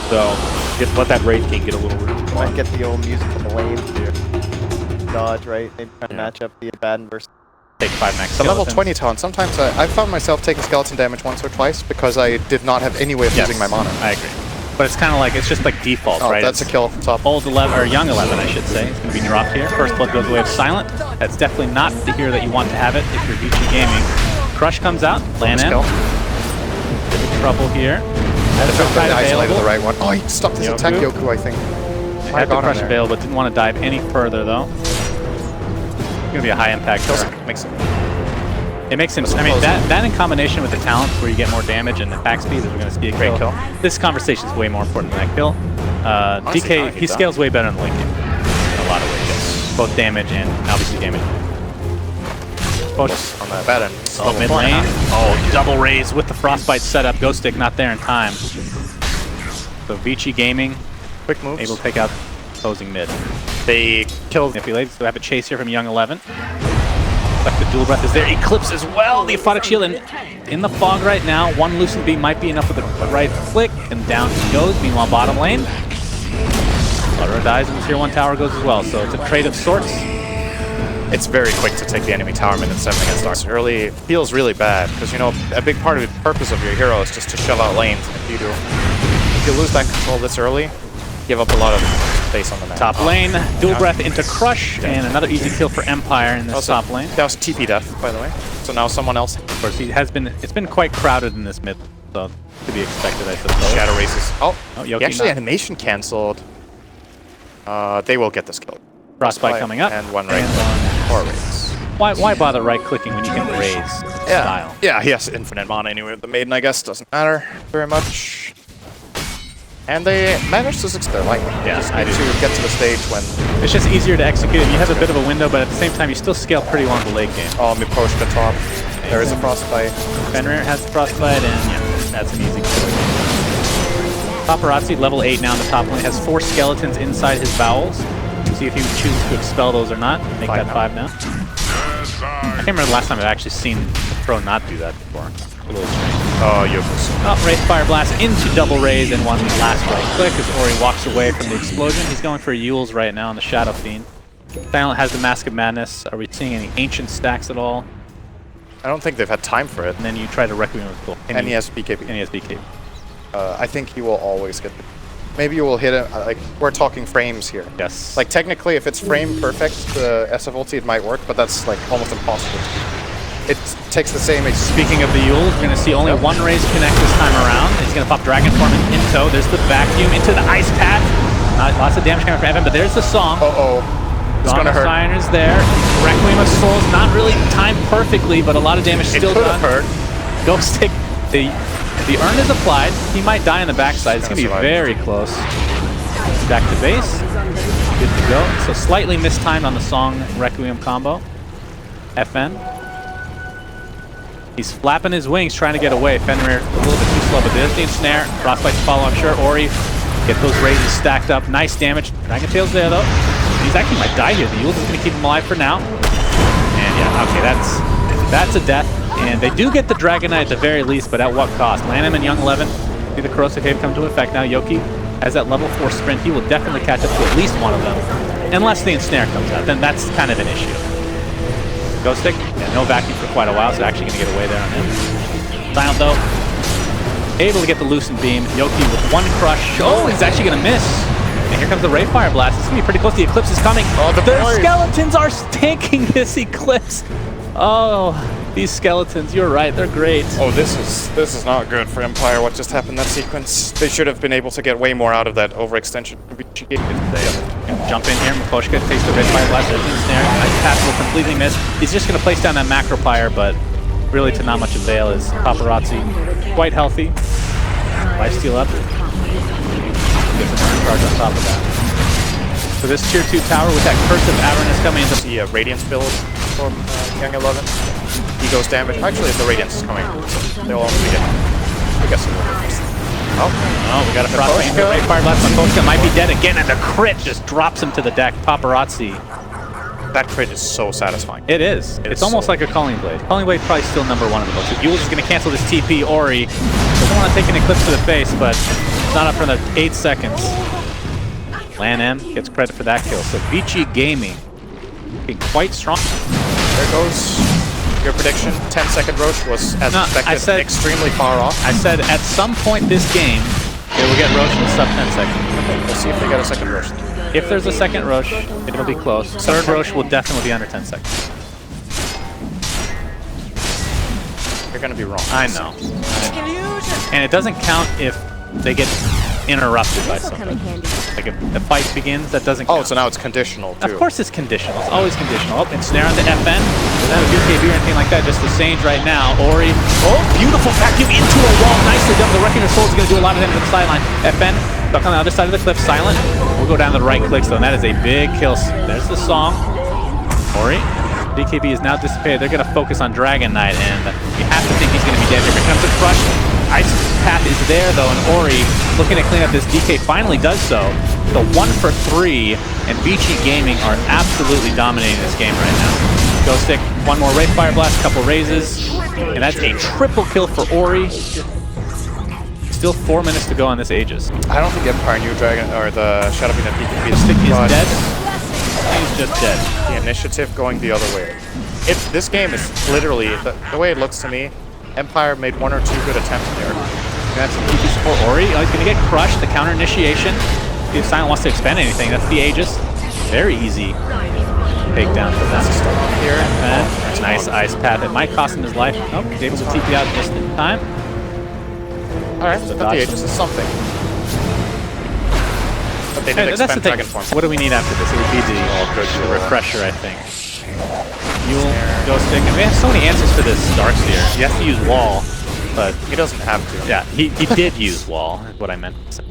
So just let that Wraith King get a little root. Might get the old music in the lane to dodge, right? Maybe try to match up the Abaddon versus. Take 5 max The level skeletons. 20 taunt, sometimes I found myself taking skeleton damage once or twice because I did not have any way of using my mana. I agree. But it's kind of like, it's just like default, Oh, right? that's a kill top. Old 11, or young 11, I should say. It's going to be dropped here. First blood goes away with Silent. That's definitely not the hero that you want to have it if you're VG Gaming. Crush comes out, land in. Big trouble here. I isolated the right one. Oh, he stopped his attack, Yoku, I think. I had the Crush avail, but didn't want to dive any further, though. It's going to be a high impact kill. It makes him, I mean, that in combination with the talents where you get more damage and attack speed is going to be a great kill. This conversation is way more important than that kill. DK, he scales way better in the late game in a lot of ways. Both damage and obviously damage. Focus on that Abaddon. Oh, mid lane. Oh, double raise with the Frostbite setup. Ghost Stick not there in time. So Vici Gaming, quick moves, able to take out opposing mid. They killed manipulated, so we have a chase here from Young 11. Like the dual breath is there. Eclipse as well. The Aphotic Shield in the fog right now. One Loosened Beam might be enough with the right flick, and down he goes. Meanwhile, bottom lane, Flutterer dies, and the tier 1 tower goes as well. So it's a trade of sorts. It's very quick to take the enemy tower mid and 7 against dark. Early feels really bad because, you know, a big part of the purpose of your hero is just to shove out lanes. If you lose that control this early, give up a lot of space on the map. Top lane, dual breath into Crush, and another easy kill for Empire in this top lane. That was TP death, by the way. So now someone else. Of course, it's been quite crowded in this mid, so to be expected, I suppose. Shadow races. Oh, Yoki actually animation cancelled. They will get this kill. Frostbite coming up. And one raise. Or raise. Why bother right-clicking when you can raise style? Yeah, he has infinite mana anyway with the Maiden, I guess. Doesn't matter very much. And they managed to succeed their light. Yeah, I do. To get to the stage when it's just easier to execute it. You have a bit of a window, but at the same time, you still scale pretty well in the late game. Oh, Miposhka top. There is a Frostbite. Fenrir has the Frostbite, and yeah, that's an easy kill. Paparazzi, level 8 now in the top lane, has 4 skeletons inside his bowels. See if he chooses to expel those or not. Make that 5 now. I can't remember the last time I've actually seen a pro not do that before. A little strange. Oh, Yoko's. Oh, Wraith Fire Blast into double raise and one last right click as Ori walks away from the explosion. He's going for Yules right now on the Shadow Fiend. Silent has the Mask of Madness. Are we seeing any ancient stacks at all? I don't think they've had time for it. And then you try to Requiem with Gold. And he has BKB. And he has BKB. I think he will always get the... Maybe you will hit it, like, we're talking frames here. Yes. Like, technically, if it's frame perfect, the SF ulti, it might work, but that's, like, almost impossible. It takes the same... Speaking of the Yules, we're going to see only one raise connect this time around. He's going to pop Dragon Form in tow. There's the vacuum into the Ice Path. Lots of damage coming from Evan, but there's the song. Uh-oh. It's going to hurt. Signer's there. Requiem of Souls, not really timed perfectly, but a lot of damage still done. Ghost Stick, the urn is applied. He might die on the backside. It's going to be very close. Back to base. Good to go. So slightly mistimed on the song Requiem combo. FN. He's flapping his wings, trying to get away. Fenrir a little bit too slow, but there's the ensnare. Frostbite to follow, I'm sure. Ori, get those raises stacked up. Nice damage. Dragon Tail's there, though. He's actually might die here. The Yules is going to keep him alive for now. And yeah, okay, that's a death. And they do get the Dragon Knight at the very least, but at what cost? Lanham and Young 11 see the Corrosive Haze come to effect now. Yoki has that level 4 sprint. He will definitely catch up to at least one of them. Unless the ensnare comes out, then that's kind of an issue. Ghost Stick, yeah, no vacuum for quite a while, so actually going to get away there on him. Silent though, able to get the Loosened Beam. Yoki with one crush. Oh, he's actually going to miss. And here comes the Wraith Fire Blast. It's going to be pretty close. The Eclipse is coming. Oh, the skeletons are tanking this Eclipse. Oh, these skeletons, you're right, they're great. Oh, this is not good for Empire, what just happened, that sequence. They should have been able to get way more out of that overextension. Jump in here, Miposhka takes the Wraith Fire Blast, there's the ensnare. Ice Path will completely miss. He's just going to place down that Macro Pyre, but really to not much avail is Paparazzi. Quite healthy. Lifesteal up. Gets another charge on top of that. So this tier 2 tower with that Curse of Avernus coming into the Radiance build from Young 11. He goes damage. Actually, if the Radiance is coming, so they'll only get, I guess, a little bit. Oh, we got a Frostbite. Wraith Fire Blast. Miposhka might be dead again, and the crit just drops him to the deck. Paparazzi. That crit is so satisfying. It is. It's almost like a Calling Blade. Calling Blade probably still #1 in the most. So Yules is going to cancel this TP. Ori doesn't want to take an Eclipse to the face, but not up for another 8 seconds. Lan M gets credit for that kill. So Vici Gaming being quite strong. There goes your prediction. 10-second Roche was, as expected, I said, extremely far off. I said at some point this game, they will get Roche in sub 10 seconds. Okay, we'll see if they get a second Roche. If there's a second Roche, it'll be close. Third Roche will definitely be under 10 seconds. You're going to be wrong. I know. And it doesn't count if they get interrupted by something. Like if the fight begins, that doesn't count. Oh, so now it's conditional, too. Of course it's conditional. It's always conditional. Oh, and snare on the FN. Doesn't have a BKB or anything like that. Just the Sage right now. Ori. Oh, beautiful vacuum into a wall. Nicely done. The Wrecking of Souls is going to do a lot of damage to the sideline. FN stuck on the other side of the cliff. Silent. We'll go down to the right clicks, though. And that is a big kill. There's the song. Ori. BKB is now dissipated. They're going to focus on Dragon Knight, and you have to think he's going to be dead. Here comes a crush. Ice Path is there, though, and Ori, looking to clean up this DK, finally does so. The 1 for 3, and Vici Gaming are absolutely dominating this game right now. Ghost Stick, one more Wraith Fire Blast, couple raises, and that's a triple kill for Ori. Still 4 minutes to go on this Aegis. I don't think Empire knew Dragon, or the Shadow Fiend that BKB The stick is dead. He's just dead. The initiative going the other way. This game is literally, the way it looks to me, Empire made 1 or 2 good attempts there. That's some TP support. Ori, oh, he's going to get crushed. The counter initiation. See if Silent wants to expend anything. That's the Aegis. Very easy takedown for them. Here, and nice Ice Path. It might cost him his life. Oh, he's able to TP out just in time. Alright, but the Aegis is something. But they did expend Dragon Form. What do we need after this? It would be the refresher, I think. Mule, Ghost Stick, and we have so many answers for this Darkseer. He has to use Wall, but he doesn't have to. Yeah, he did use Wall, is what I meant to say.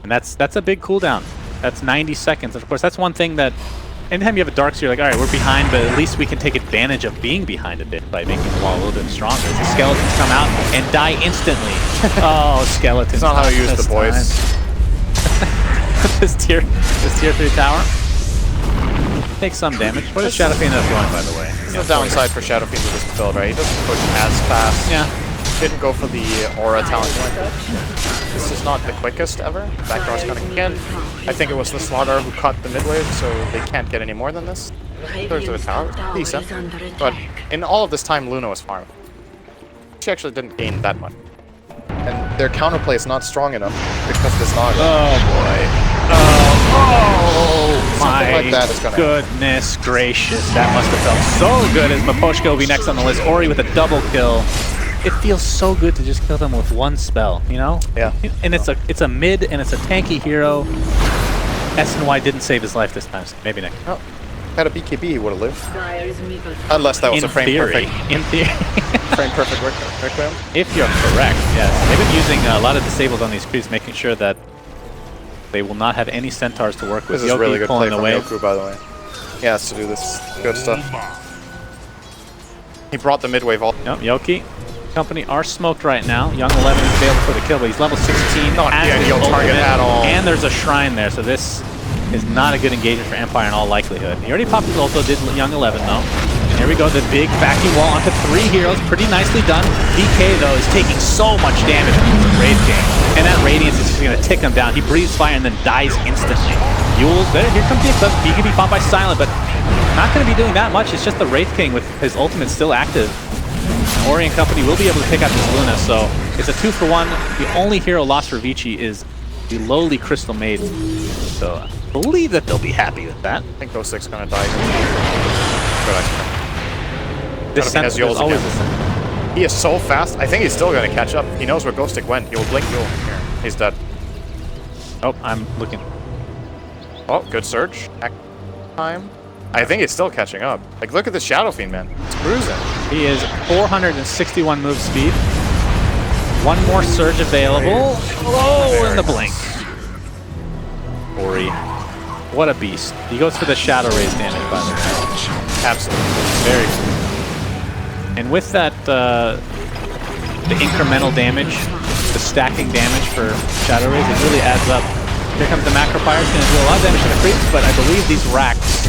And that's a big cooldown. That's 90 seconds. Of course, that's one thing that anytime you have a Darkseer, you're like, all right, we're behind, but at least we can take advantage of being behind a bit by making the Wall a little bit stronger. The skeletons come out and die instantly. Oh, skeletons. That's not how you use the boys. this tier 3 tower. Takes some damage. What does Shadow Fiend end up going, by the way? There's no downside for Shadow Fiend with this build, right? He doesn't push as fast. Yeah. Didn't go for the aura talent. This is not the quickest ever. Backdoor's coming again. I think it was the Slaughter who cut the mid wave, so they can't get any more than this. There's the tower. Decent. But in all of this time, Luna was farming. She actually didn't gain that much. And their counterplay is not strong enough because this Naga. Oh boy. Oh my like that is gonna goodness gracious. That must have felt so good as Miposhka will be next on the list. Ori with a double kill. It feels so good to just kill them with one spell, you know? Yeah. And it's a mid and it's a tanky hero. SNY didn't save his life this time, so maybe next. Oh, had a BKB, he would have lived. Unless that was a frame perfect. In theory. Frame perfect requiem. If you're correct, yes. They've been using a lot of disables on these creeps, making sure that they will not have any centaurs to work with. This is Yoki really good play pulling from away. Yoku, by the way. He has to do this good stuff. He brought the mid wave all. Yep, Yoki company are smoked right now. Young 11 is available for the kill, but he's level 16. Not the ideal target at all. And there's a shrine there, so this is not a good engagement for Empire in all likelihood. He already popped his ult, did Young 11 though. And here we go, the big vacuum wall onto 3 heroes. Pretty nicely done. DK though is taking so much damage from the Wraith King. And that Radiance is just going to tick him down. He breathes fire and then dies instantly. Yule's there. Here comes the Eclipse. He can be popped by Silent, but not going to be doing that much. It's just the Wraith King with his ultimate still active. Ori and company will be able to pick out this Luna, so it's a 2 for 1. The only hero lost for Vici is the lowly Crystal Maiden. So I believe that they'll be happy with that. I think Ghost Stick's gonna die. This has Yule's always again. He is so fast. I think he's still gonna catch up. He knows where Ghost Stick went. He will blink Yule. Here, he's dead. Oh, I'm looking. Oh, good surge. Time. I think he's still catching up. Like, look at the Shadow Fiend, man. It's cruising. He is 461 move speed. One more surge available. Oh, in the blink. Ori. What a beast. He goes for the Shadow Raise damage, by the way. Absolutely. Very cool. And with that, the incremental damage, the stacking damage for Shadow Raise, it really adds up. Here comes the Macro Fire. It's going to do a lot of damage to the creeps, but I believe these racks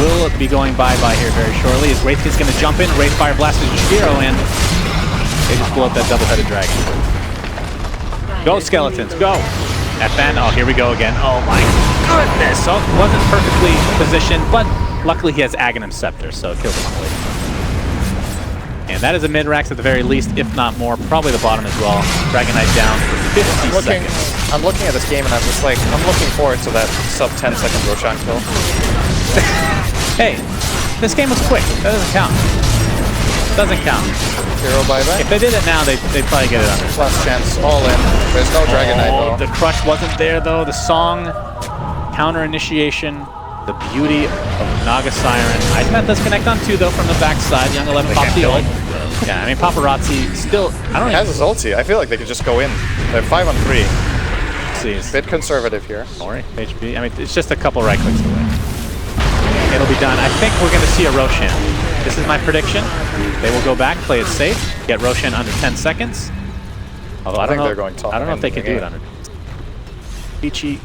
will be going bye-bye here very shortly as Wraith is going to jump in, Wraith Fire Blast is Shiro, and they just blow up that double-headed dragon. Go, Skeletons, go! FN, oh, here we go again. Oh my goodness! So it wasn't perfectly positioned, but luckily he has Aghanim Scepter, so it kills him on the way. And that is a mid-rax at the very least, if not more. Probably the bottom as well. Dragon Knight down for 50 seconds. I'm looking at this game and I'm just like, I'm looking forward to that sub 10 second Roshan kill. Hey, this game was quick. That doesn't count. Doesn't count. Hero buyback. If they did it now, they'd probably get it under. Last chance, all in. There's no Dragon Knight though. The crush wasn't there though. The song, counter initiation, the beauty of Naga Siren. Iceman does connect on 2 though from the backside. Young 11 pops the ult. Yeah, I mean Paparazzi still. I don't. He has his ulti. I feel like they could just go in. They're 5 on 3. See, A bit conservative here. Sorry, HP. I mean, it's just a couple right clicks away. It'll be done. I think we're going to see a Roshan. This is my prediction. They will go back, play it safe, get Roshan under 10 seconds. Although I don't know. They're going top. I don't know if they can do it under. Peachy.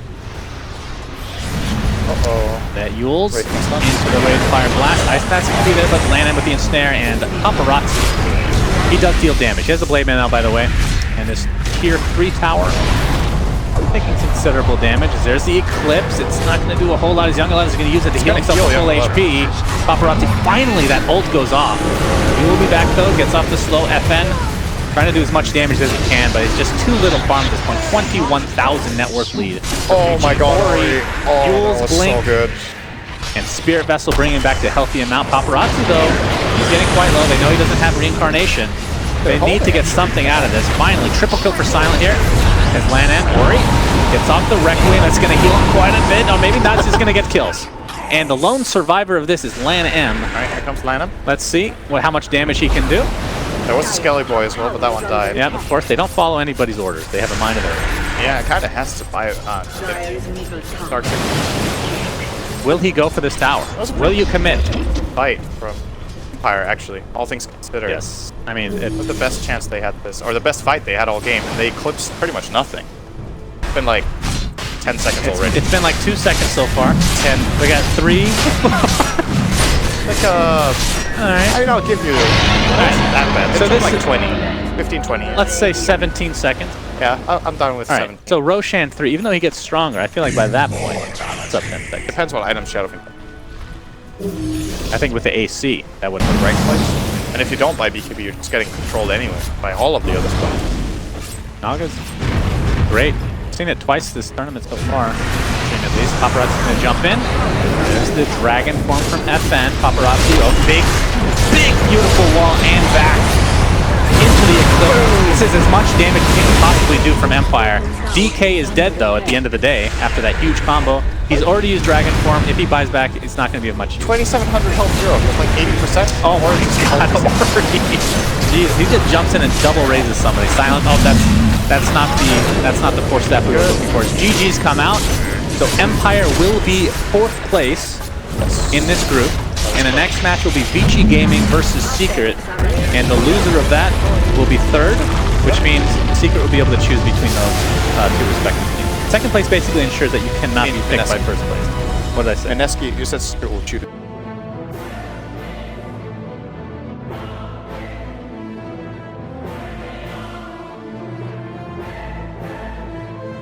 That Yules into the Wave Fire Blast. Ice Pat's going to be there, but Lanham with the ensnare and Paparazzi. He does deal damage. He has a Blade Man now, by the way. And this tier 3 tower taking considerable damage. There's the Eclipse. It's not going to do a whole lot. His Young 11 is going to use it to heal himself to full HP. Paparazzi, finally that ult goes off. He will be back though, gets off the slow FN. Trying to do as much damage as he can, but it's just too little farm at this point. 21,000 network lead. Oh my god. Yules, that was Blink, so good. and Spirit Vessel bringing back the healthy amount. Paparazzi though, he's getting quite low. They know he doesn't have reincarnation. They need to get something out of this. Finally, triple kill for Silent here. As Lanham, Ori gets off the Requiem. That's going to heal him quite a bit. Or maybe not, just going to get kills. And the lone survivor of this is Lanham. All right, here comes Lanham. Let's see how much damage he can do. There was a Skelly Boy as well, but that one died. Yeah, of course, they don't follow anybody's orders. They have a mind of their own. Yeah, it kind of has to buy it on. Dark Will he go for this tower? Will you commit? Fight from Empire, actually, all things considered. Yes. I mean, It was the best chance they had this, or the best fight they had all game, and they eclipsed pretty much nothing. It's been like 10 seconds already. It's been like 2 seconds so far. 10. We got 3. Like Alright. I mean, I'll give you that bad. So It's this like is 20, 15, 20. Let's say 17 seconds. Yeah, I'm done with 7. Alright, so Roshan 3, even though he gets stronger, I feel like by that point, it's up 10 seconds. Depends what items Shadowfiend. I think with the AC, that would Right place. And if you don't buy BKB, you're just getting controlled anyway by all of the other stuff. Naga's great. I've seen it twice this tournament so far. At least Paparazzi's gonna jump in. There's the dragon form from FN. Paparazzi, oh, big, beautiful wall and back into the Eclipse. This is as much damage as he can possibly do from Empire. DK is dead though at the end of the day after that huge combo. He's already used dragon form. If he buys back, it's not gonna be of much use. 2,700 health zero with like 80%. Oh, don't worry. Jeez, he just jumps in and double raises somebody. Silent. Oh, that's not the 4-step we were looking for. GG's come out. So Empire will be 4th place in this group, and the next match will be Vici Gaming versus Secret, and the loser of that will be 3rd, which means Secret will be able to choose between those 2 respectively. 2nd place basically ensures that you cannot be picked by 1st place. What did I say? And Neski, you said Secret will choose.